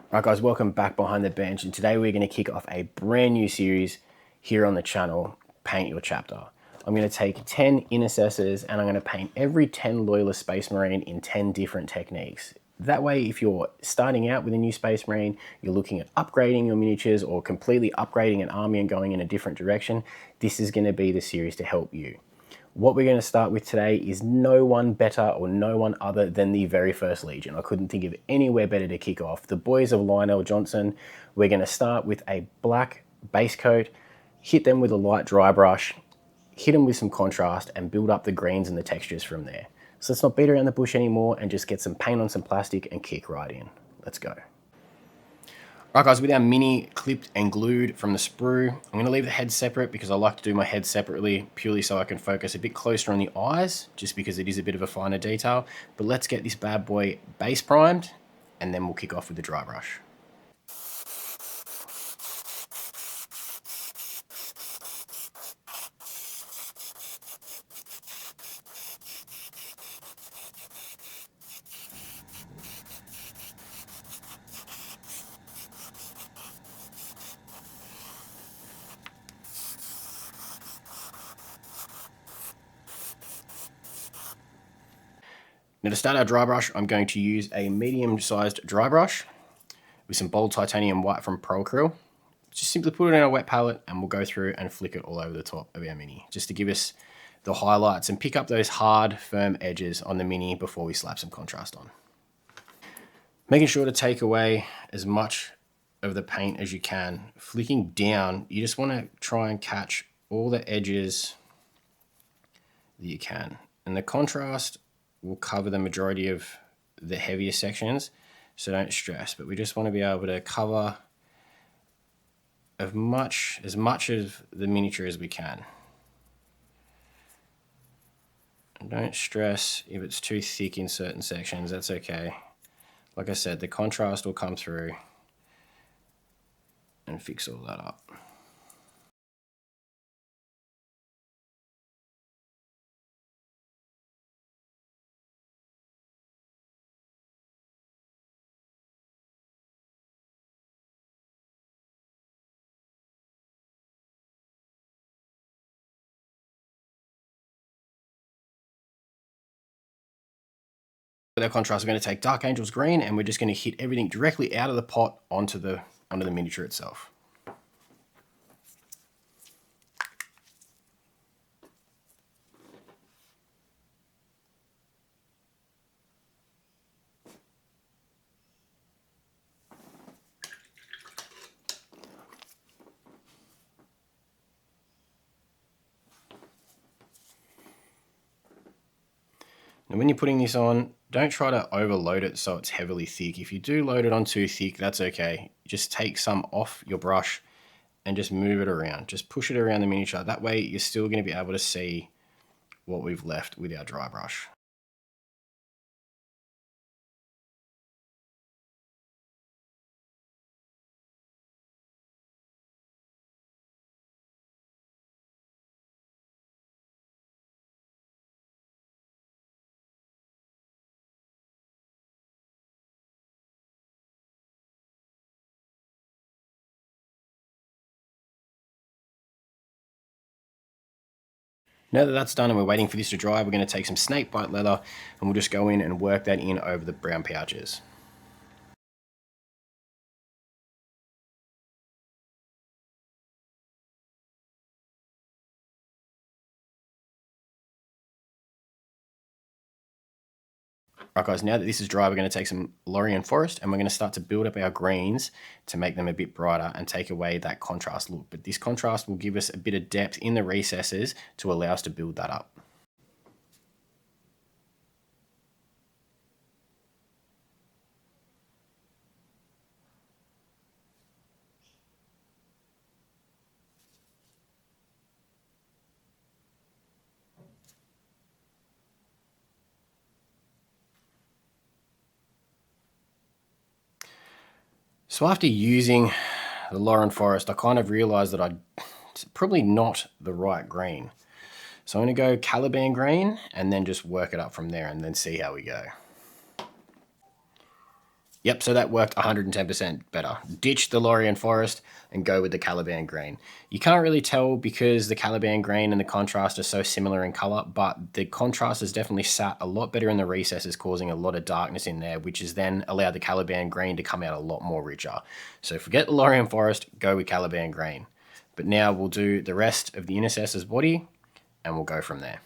Alright guys, welcome back behind the bench, and today we're going to kick off a brand new series here on the channel, Paint Your Chapter. I'm going to take 10 Intercessors and I'm going to paint every 10 Loyalist Space Marine in 10 different techniques. That way, if you're starting out with a new Space Marine, you're looking at upgrading your miniatures or completely upgrading an army and going in a different direction, this is going to be the series to help you. What we're going to start with today is no one better or no one other than the very first Legion. I couldn't think of anywhere better to kick off. The boys of Lionel Johnson. We're going to start with a black base coat, hit them with a light dry brush, hit them with some contrast, and build up the greens and the textures from there. So let's not beat around the bush anymore and just get some paint on some plastic and kick right in. Let's go. Alright guys, with our mini clipped and glued from the sprue, I'm going to leave the head separate because I like to do my head separately purely so I can focus a bit closer on the eyes, just because it is a bit of a finer detail. But let's get this bad boy base primed and then we'll kick off with the dry brush. Now to start our dry brush, I'm going to use a medium-sized dry brush with some bold titanium white from Pro Acryl. Just simply put it in a wet palette and we'll go through and flick it all over the top of our mini, just to give us the highlights and pick up those hard, firm edges on the mini before we slap some contrast on. Making sure to take away as much of the paint as you can. Flicking down, you just want to try and catch all the edges that you can. And the contrast will cover the majority of the heavier sections, so don't stress, but we just want to be able to cover as much of the miniature as we can. And don't stress if it's too thick in certain sections, that's okay. Like I said, the contrast will come through and fix all that up. With our contrast, we're going to take Dark Angel's green and we're just going to hit everything directly out of the pot onto the miniature itself. And when you're putting this on, don't try to overload it so it's heavily thick. If you do load it on too thick, that's okay. Just take some off your brush and just move it around. Just push it around the miniature. That way you're still going to be able to see what we've left with our dry brush. Now that that's done and we're waiting for this to dry, we're going to take some snake bite leather and we'll just go in and work that in over the brown pouches. Right guys, now that this is dry, we're going to take some Lorien Forest and we're going to start to build up our greens to make them a bit brighter and take away that contrast look. But this contrast will give us a bit of depth in the recesses to allow us to build that up. So after using the Lorien Forest, I kind of realized that it's probably not the right green. So I'm going to go Caliban green and then just work it up from there and then see how we go. Yep, so that worked 110% better. Ditch the Lorien Forest and go with the Caliban Green. You can't really tell because the Caliban Green and the contrast are so similar in color, but the contrast has definitely sat a lot better in the recesses, causing a lot of darkness in there, which has then allowed the Caliban Green to come out a lot more richer. So forget the Lorien Forest, go with Caliban Green. But now we'll do the rest of the Intercessor's body and we'll go from there.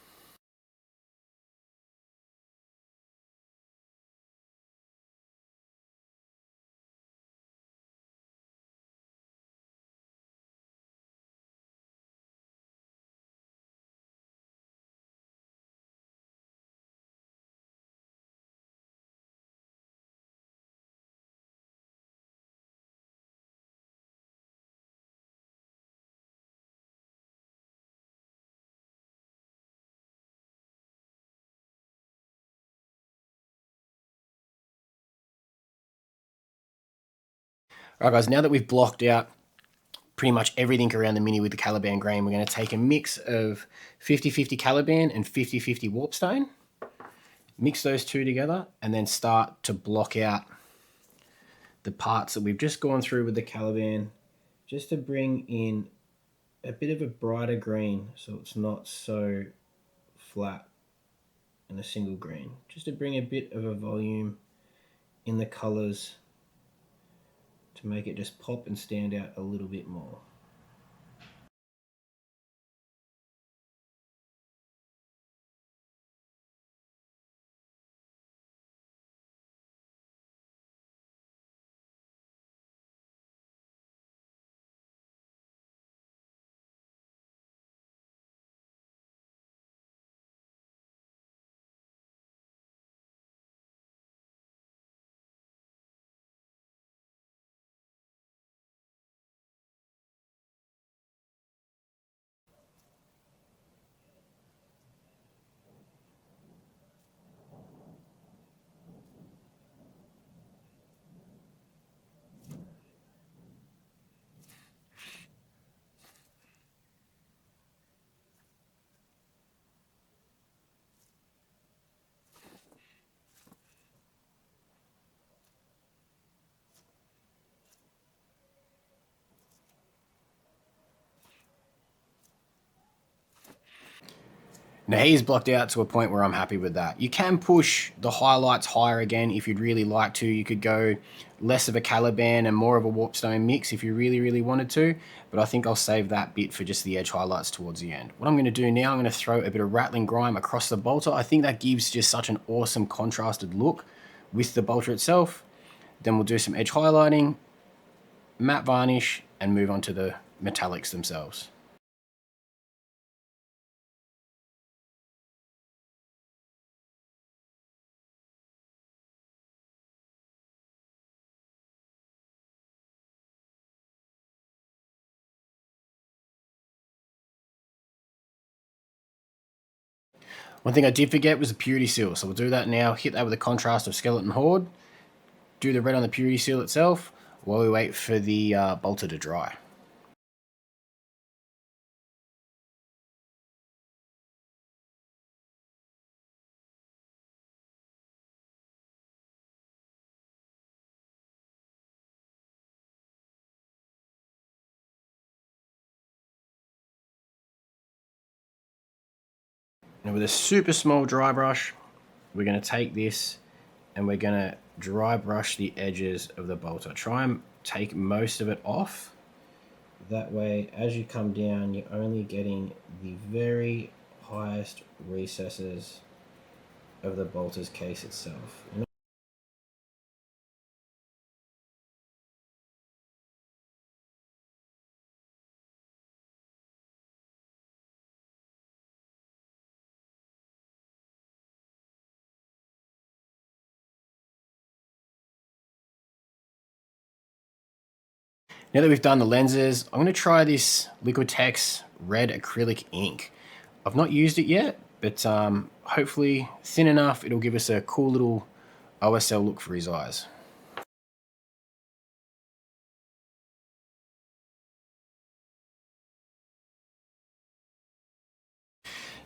All right, guys, now that we've blocked out pretty much everything around the mini with the Caliban Green, we're going to take a mix of 50-50 Caliban and 50-50 Warpstone, mix those two together, and then start to block out the parts that we've just gone through with the Caliban, just to bring in a bit of a brighter green so it's not so flat and a single green, just to bring a bit of a volume in the colors to make it just pop and stand out a little bit more. Now he's blocked out to a point where I'm happy with that. You can push the highlights higher again if you'd really like to. You could go less of a Caliban and more of a Warpstone mix if you really, really wanted to. But I think I'll save that bit for just the edge highlights towards the end. What I'm going to do now, I'm going to throw a bit of Rattling Grime across the bolter. I think that gives just such an awesome contrasted look with the bolter itself. Then we'll do some edge highlighting, matte varnish, and move on to the metallics themselves. One thing I did forget was the purity seal, so we'll do that now. Hit that with a contrast of Skeleton Horde. Do the red on the purity seal itself while we wait for the bolter to dry. Now with a super small dry brush, we're going to take this and we're going to dry brush the edges of the bolter. Try and take most of it off. That way, as you come down, you're only getting the very highest recesses of the bolter's case itself. Now that we've done the lenses, I'm going to try this Liquitex red acrylic ink. I've not used it yet, but hopefully thin enough, it'll give us a cool little OSL look for his eyes.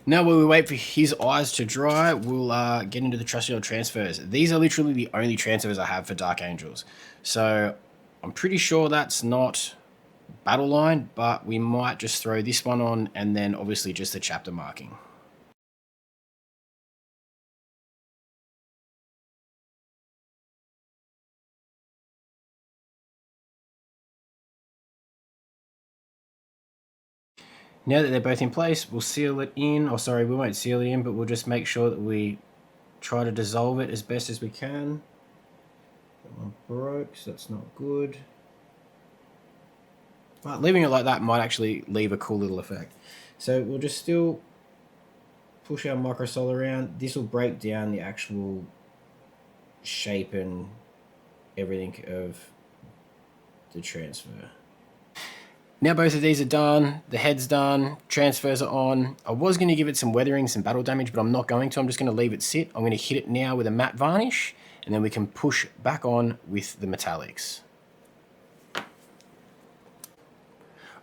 Now while we wait for his eyes to dry, we'll get into the trusty old transfers. These are literally the only transfers I have for Dark Angels. So I'm pretty sure that's not battle line, but we might just throw this one on and then obviously just the chapter marking. Now that they're both in place, we'll seal it in. Oh, sorry, we won't seal it in, but we'll just make sure that we try to dissolve it as best as we can. That one broke, so that's not good. But leaving it like that might actually leave a cool little effect. So we'll just still push our microsol around. This will break down the actual shape and everything of the transfer. Now both of these are done, the head's done, transfers are on. I was going to give it some weathering, some battle damage, but I'm not going to. I'm just going to leave it sit. I'm going to hit it now with a matte varnish, and then we can push back on with the metallics. All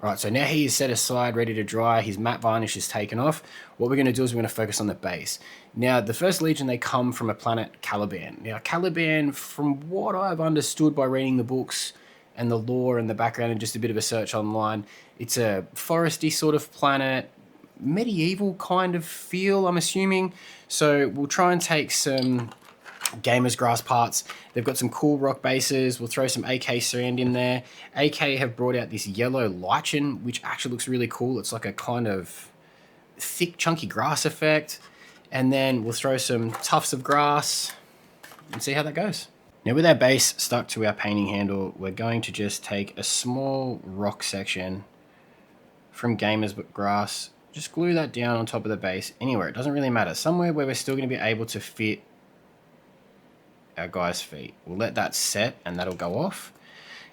right, so now he is set aside, ready to dry. His matte varnish is taken off. What we're going to do is we're going to focus on the base. Now, the First Legion, they come from a planet Caliban. Now, Caliban, from what I've understood by reading the books and the lore and the background and just a bit of a search online, it's a foresty sort of planet, medieval kind of feel, I'm assuming. So we'll try and take some Gamer's Grass parts. They've got some cool rock bases. We'll throw some AK sand in there. AK have brought out this yellow lichen, which actually looks really cool. It's like a kind of thick, chunky grass effect. And then we'll throw some tufts of grass and see how that goes. Now with our base stuck to our painting handle, we're going to just take a small rock section from Gamer's Grass, just glue that down on top of the base, anywhere, it doesn't really matter, somewhere where we're still going to be able to fit our guy's feet. We'll let that set and that'll go off,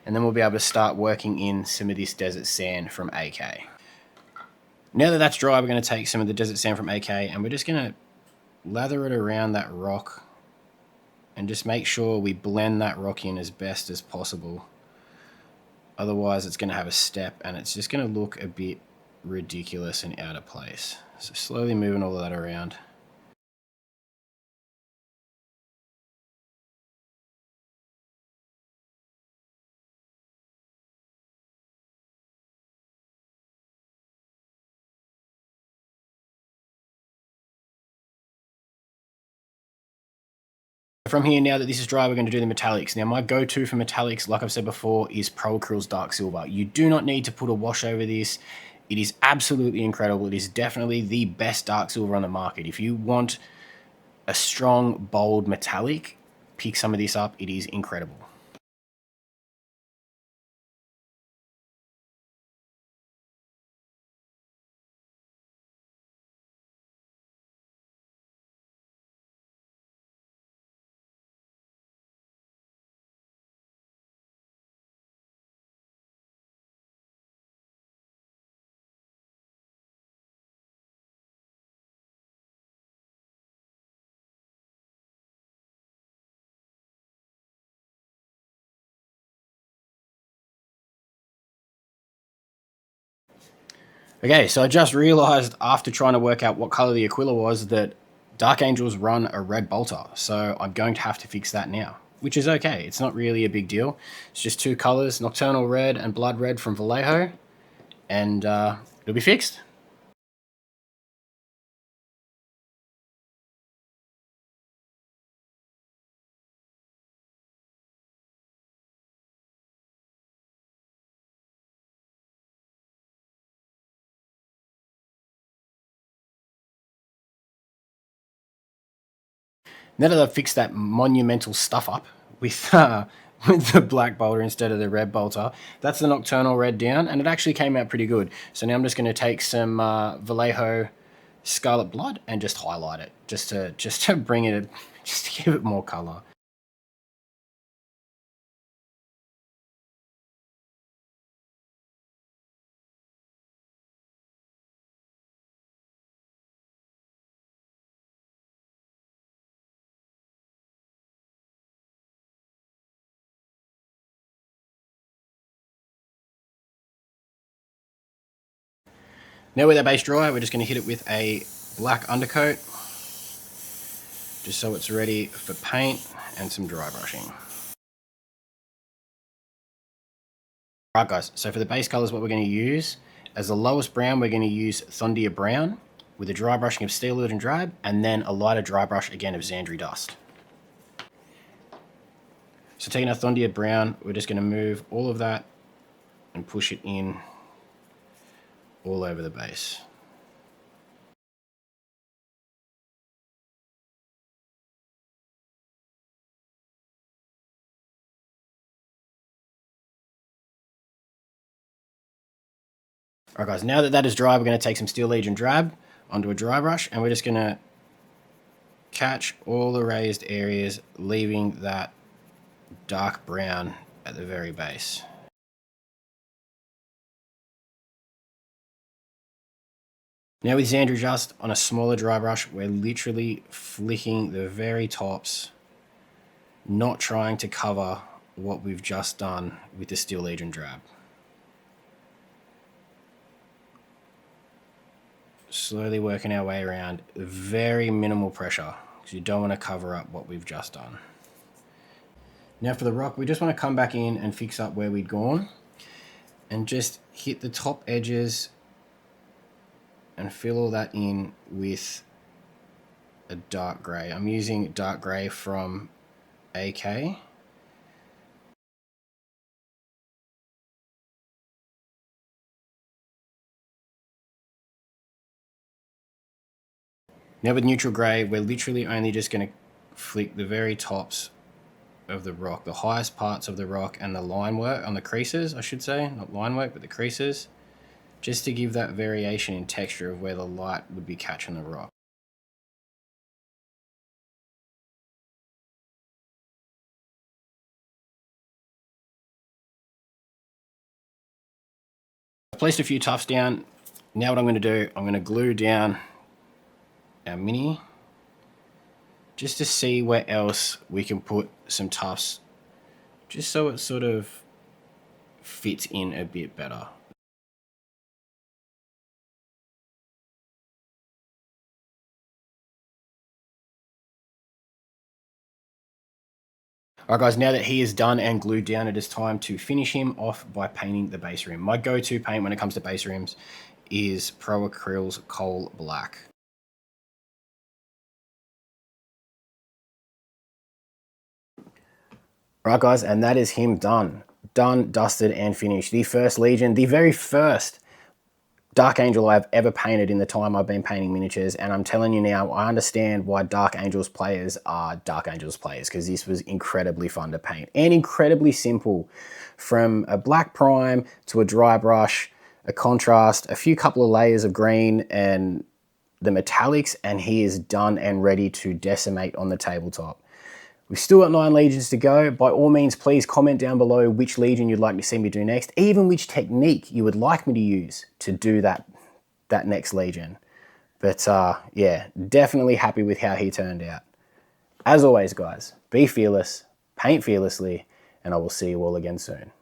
and then we'll be able to start working in some of this desert sand from AK. Now that that's dry, we're going to take some of the desert sand from AK and we're just going to lather it around that rock and just make sure we blend that rock in as best as possible. Otherwise it's going to have a step and it's just going to look a bit ridiculous and out of place. So slowly moving all of that around. From here, now that this is dry, we're going to do the metallics. Now, my go-to for metallics, like I've said before, is Pro Acryl's Dark Silver. You do not need to put a wash over this. It is absolutely incredible. It is definitely the best dark silver on the market. If you want a strong, bold metallic, pick some of this up. It is incredible. Okay, so I just realized after trying to work out what color the Aquila was that Dark Angels run a red bolter, so I'm going to have to fix that now, which is okay. It's not really a big deal. It's just two colors, Nocturnal Red and Blood Red from Vallejo, and it'll be fixed. Now that I've fixed that monumental stuff up with with the black bolter instead of the red bolter, that's the Nocturnal Red down, and it actually came out pretty good. So now I'm just going to take some Vallejo Scarlet Blood and just highlight it, just to bring it, just to give it more color. Now with our base dry, we're just going to hit it with a black undercoat, just so it's ready for paint and some dry brushing. Alright guys, so for the base colors, what we're going to use, as the lowest brown, we're going to use Thondia Brown with a dry brushing of Steel Illusion Drab, and then a lighter dry brush again of Xandri Dust. So taking our Thondia Brown, we're just going to move all of that and push it in all over the base. Alright guys, now that that is dry, we're going to take some Steel Legion Drab onto a dry brush, and we're just going to catch all the raised areas, leaving that dark brown at the very base. Now with Xandri Dust on a smaller dry brush, we're literally flicking the very tops, not trying to cover what we've just done with the Steel Legion Drab. Slowly working our way around, very minimal pressure, because you don't want to cover up what we've just done. Now for the rock, we just want to come back in and fix up where we'd gone, and just hit the top edges and fill all that in with a dark grey. I'm using dark grey from AK. Now with neutral grey, we're literally only just going to flick the very tops of the rock, the highest parts of the rock, and the line work on the creases, I should say, not line work, but the creases, just to give that variation in texture of where the light would be catching the rock. I've placed a few tufts down. Now what I'm going to do, I'm going to glue down our mini, just to see where else we can put some tufts, just so it sort of fits in a bit better. Alright guys, now that he is done and glued down, it is time to finish him off by painting the base rim. My go-to paint when it comes to base rims is Pro Acryl's Coal Black. Right guys, and that is him done. Done, dusted, and finished. The first Legion, the very first Dark Angel I've ever painted in the time I've been painting miniatures, and I'm telling you now, I understand why Dark Angels players are Dark Angels players, because this was incredibly fun to paint, and incredibly simple. From a black prime to a dry brush, a contrast, a few couple of layers of green, and the metallics, and he is done and ready to decimate on the tabletop. We've still got 9 legions to go. By all means, please comment down below which legion you'd like to see me do next, even which technique you would like me to use to do that next legion. But yeah, definitely happy with how he turned out. As always, guys, be fearless, paint fearlessly, and I will see you all again soon.